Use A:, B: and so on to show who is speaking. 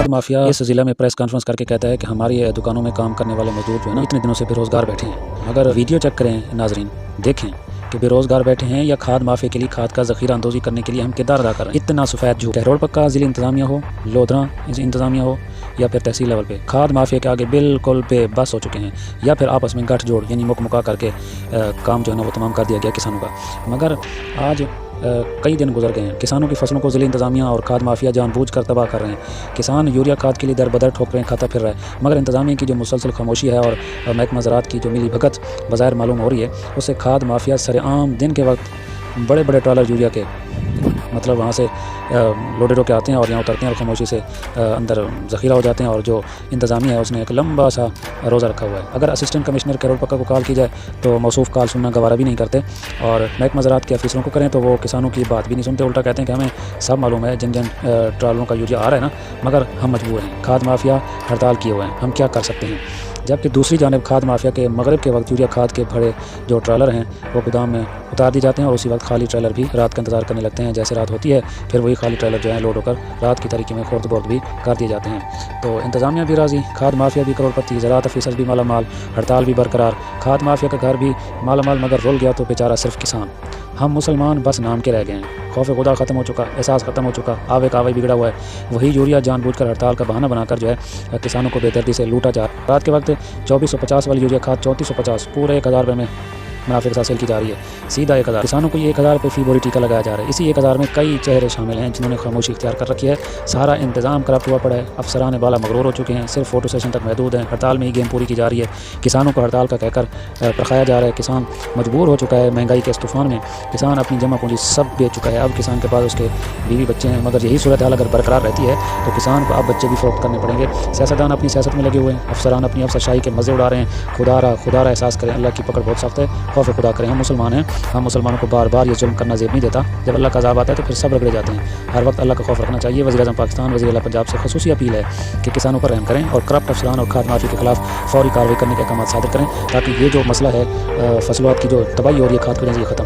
A: खाद माफिया इस ज़िले में प्रेस कॉन्फ्रेंस करके कहता है कि हमारी दुकानों में काम करने वाले मजदूर जो है ना इतने दिनों से बेरोज़गार बैठे हैं। अगर वीडियो चेक करें नाजरीन, देखें कि बेरोज़गार बैठे हैं या खाद माफिया के लिए खाद का ज़ख़ीरा अंदोज़ी करने के लिए हम किरदार अदा कर रहे हैं। इतना सफ़ेद झूठ। रोड पक्का ज़िला इंतज़ामिया हो, लोधरा इंतज़ामिया हो या फिर तहसील लेवल पे, खाद माफिया के आगे बिल्कुल बेबस हो चुके हैं, या फिर आपस में गठजोड़ यानी मुका करके काम जो है ना वो तमाम कर दिया गया किसानों का। मगर आज कई दिन गुजर गए हैं, किसानों की फसलों को ज़िला इंतज़ामिया और खाद माफिया जानबूझकर तबाह कर रहे हैं। किसान यूरिया खाद के लिए दर बदर ठोकरें खाता फिर रहा है, मगर इंतज़ामिया की जो मुसलसल खामोशी है और महकमा ज़राअत की जो मिली भगत बज़ाहिर मालूम हो रही है, उससे खाद माफिया सरेआम दिन के वक्त बड़े बड़े ट्रॉलर यूरिया के मतलब वहाँ से लोडेड होकर आते हैं और यहाँ उतरते हैं और खामोशी से अंदर ज़ख़ीरा हो जाते हैं। और जो इंतज़ामिया है उसने एक लंबा सा रोज़ा रखा हुआ है। अगर असिस्टेंट कमिश्नर के रोड पक्का को कॉल की जाए तो मौसूफ़ कॉल सुनना गवारा भी नहीं करते, और महकमा ज़राअत के अफसरों को करें तो वो किसानों की बात भी नहीं सुनते। उल्टा कहते हैं कि हमें सब मालूम है जिन जिन ट्रालों का यूरिया आ रहा है ना, मगर हम मजबूर हैं, खाद माफिया हड़ताल किए हुए हैं, हम क्या कर सकते हैं। जबकि दूसरी जानिब खाद माफिया के मगरिब के वक्त यूरिया खाद के बड़े जो ट्रॉलर हैं वो गोदाम में उतार दी जाते हैं, और उसी वक्त खाली ट्रेलर भी रात का इंतज़ार करने लगते हैं। जैसे रात होती है फिर वही खाली ट्रेलर जो है लोड होकर रात की तरीके में खुर्द बुर्द भी कर दिए जाते हैं। तो इंतज़ामिया भी राज़ी, खाद माफिया भी करोड़पति, ज़राअत अफसर भी माला माल, हड़ताल भी बरकरार, खाद माफिया का घर भी माला माल, मगर रुल गया तो बेचारा सिर्फ किसान। हम मुसलमान बस नाम के रह गए हैं। खौफ खुदा ख़त्म हो चुका, एहसास ख़त्म हो चुका, आवे कावे बिगड़ा हुआ है। वही यूरिया जानबूझकर हड़ताल का बहाना बनाकर जो है किसानों को बेदर्दी से लूटा जा रहा है। रात के वक्त 2450 वाली यूरिया खाद 3450 पूरे 1000 रुपये में मुनाफे के साथ सेल की जा रही है। सीधा 1000 किसानों को ये 1000 रुपये फ़ी बोरी टीका लगाया जा रहा है। इसी 1000 में कई चेहरे शामिल हैं जिन्होंने खामोशी इख्तियार कर रखी है। सारा इंतज़ाम करप्ट हुआ पड़ा है, अफसरान बाला मगरूर हो चुके हैं, सिर्फ फ़ोटो सेशन तक महदूद हैं। हड़ताल में ही गेम पूरी की जा रही है, किसानों को हड़ताल का कहकर परखाया जा रहा है। किसान मजबूर हो चुका है, महंगाई के इस तूफ़ान में किसान अपनी जमा पूंजी सब बेच चुका है। अब किसान के पास उसके बीवी बच्चे हैं, मगर यही सूरत हाल अगर बरकरार रहती है तो किसान को अब बच्चे भी फ़रोख्त करने पड़ेंगे। सियासतदान अपनी सियासत में लगे हुए हैं, अफसरान अपनी अफसरशाही के मज़े उड़ा रहे हैं। खुदा रा एहसास करें, अल्लाह की पकड़ बहुत सख्त है, खौफ खुदा करें। हम मुसलमान हैं, हम मुसलमानों को बार बार ये जुल्म करना ज़ेब नहीं देता। जब अल्लाह का अज़ाब आता है तो फिर सब रगड़े जाते हैं। हर वक्त अल्लाह का खौफ रखना चाहिए। वज़ीर-ए-आज़म पाकिस्तान, वज़ीर-ए-आला पंजाब से ख़ुसूसी अपील है कि किसानों पर रहम करें और करप्ट अफसरान और खाद माफिया के खिलाफ फौरी कार्रवाई करने के अहकाम सादर करें, ताकि ये जो मसला है फसलों की जो तबाही हो रही है खाद की वजह से ख़त्म।